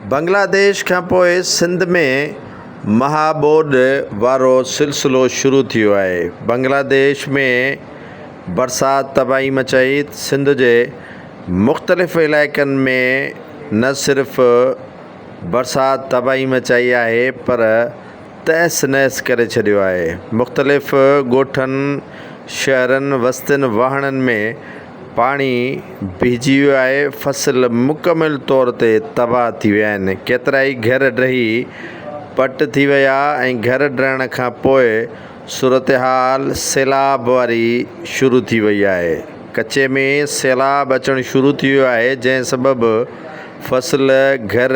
बांग्लादेश खां पोइ सिंध में महाॿोॾि वारो सिलसिलो शुरू थियो आहे। बांग्लादेश में बरसाति तबाही मचाई। सिंध जे मुख़्तलिफ़ इलाइक़नि में न सिर्फ़ बरसाति तबाही मचाई आहे पर तहस नहस करे छॾियो आहे। मुख़्तलिफ़ ॻोठनि, शहरनि, वस्तियुनि, वाहणनि में पाणी भीजी वियो आहे। फ़सुल मुकमिल तौर ते तबाह थी विया आहिनि। केतिरा ई घर ढही पट थी विया ऐं घर ढहण खां पोइ सूरत हाल सैलाब वारी शुरू थी वई आहे। कचे में सैलाब अचणु शुरू थी वियो आहे, जंहिं सबबु फ़सुल, घर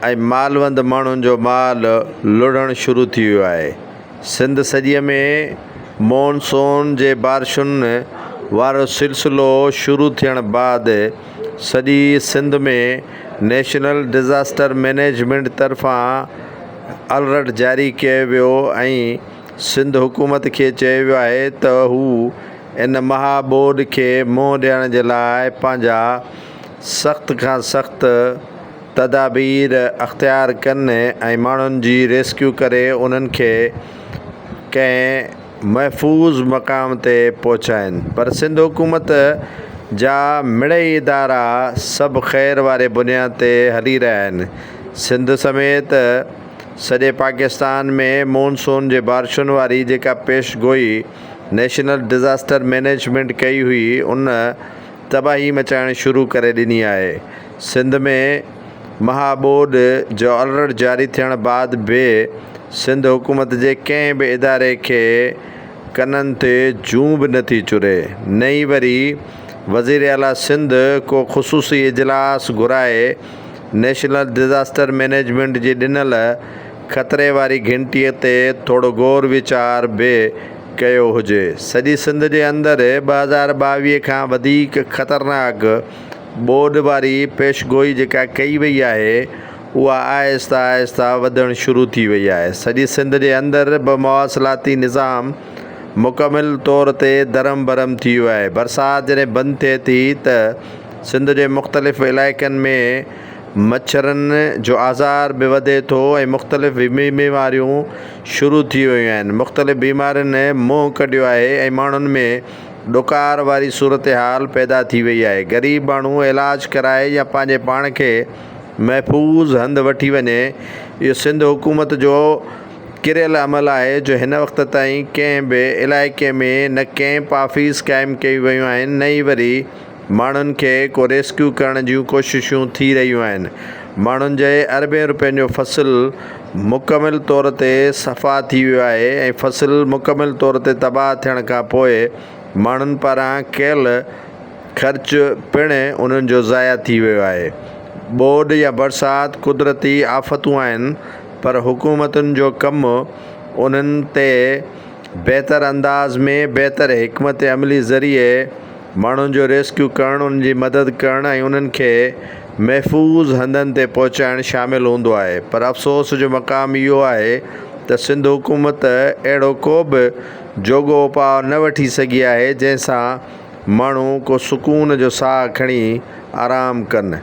ऐं मालवंद माण्हुनि जो माल लुढ़णु शुरू थी वियो आहे। सिंध सॼीअ में मॉनसून जे बारिशुनि वारो सिलसिलो शुरू थियण बैदि सॼी सिंध में नेशनल डिज़ास्टर मैनेजमेंट तरफ़ां अलर्ट जारी कयो वियो ऐं सिंध हुकूमत खे चयो वियो आहे त हू इन महाॿोॾि खे मुंहुं ॾियण जे लाइ पंहिंजा सख़्त खां सख़्तु तदाबीर अख़्तियार कनि ऐं माण्हुनि जी रेस्क्यू करे उन्हनि खे कंहिं महफ़ूज़ मक़ाम ते पहुचाइनि। पर सिंध हुकूमत जा मिड़ई इदारा सभु ख़ैर वारे बुनियाद ते हली रहिया आहिनि। सिंध समेत सॼे पाकिस्तान में मॉनसून जे बारिशुनि वारी जेका पेशगोई नेशनल डिज़ास्टर मैनेजमेंट कई हुई, उन तबाही मचाइणु शुरू करे ॾिनी आहे। सिंध में महाॿोॾि जो अलर्ट जारी थियण बैदि बि सिंध हुकूमत जे कंहिं बि इदारे खे कननि ते जूं बि नथी चुरे। नई वरी वज़ीर आला सिंध को ख़ुसूसी इजलास घुराए नेशनल डिज़ास्टर मैनेजमेंट जी ॾिनल ख़तरे वारी घिंटीअ ते थोरो गौर वीचार बि कयो हुजे। सॼी सिंध जे अंदरि 2022 खां वधीक ख़तरनाक ॿोॾि वारी पेशगोई जेका कई वई आहे, उहा आहिस्ता आहिस्ता वधणु शुरू थी वई आहे। सॼी सिंध जे अंदरि मवासिलाती निज़ाम मुकमिल तौर ते दरम बरम थी वियो आहे। बरसाति जॾहिं बंदि थिए थी त सिंध जे मुख़्तलिफ़ इलाइक़नि में मच्छरनि जो आज़ार बि वधे थो ऐं मुख़्तलिफ़ बीमारियूं शुरू थी वियूं आहिनि। मुख़्तलिफ़ बीमारियुनि मुंहुं कढियो आहे ऐं माण्हुनि में ॾुकार वारी सूरत हाल पैदा थी वई आहे। ग़रीब माण्हू इलाजु कराए या पंहिंजे पाण खे महफ़ूज़ हंधि वठी वञे, इहो सिंध हुकूमत जो किरियल अमल आहे जो हिन वक़्त ताईं कंहिं बि इलाइक़े में न कंहिं पाफ़ीस क़ाइमु कयूं वियूं आहिनि, न ई वरी माण्हुनि खे को रेस्क्यू करण जूं कोशिशूं थी रहियूं आहिनि। माण्हुनि जे अरबे रुपयनि जो फ़सुलु मुकमिल तौर ते सफ़ा थी वियो आहे ऐं फ़सुलु मुकमिल तौर ते तबाह थियण खां पोइ माण्हुनि पारां कयल ख़र्च पिणु उन्हनि जो ज़ाया थी वियो आहे। ॿोॾि या बरसाति क़ुदरती आफ़तूं आहिनि, पर हुकूमतुनि जो कमु उन्हनि ते बहितर अंदाज़ में बहितर हिकमत अमली ज़रिए माण्हुनि जो रेस्क्यू करणु, उन्हनि जी मदद करणु ऐं उन्हनि खे महफ़ूज़ हंधनि ते पहुचाइणु शामिलु हूंदो आहे। पर अफ़सोस जो मक़ाम इहो आहे त सिंध हुकूमत अहिड़ो को बि जोॻो उपाउ न वठी सघी आहे जंहिंसां माण्हू को सुकून जो साहु खणी आराम कनि।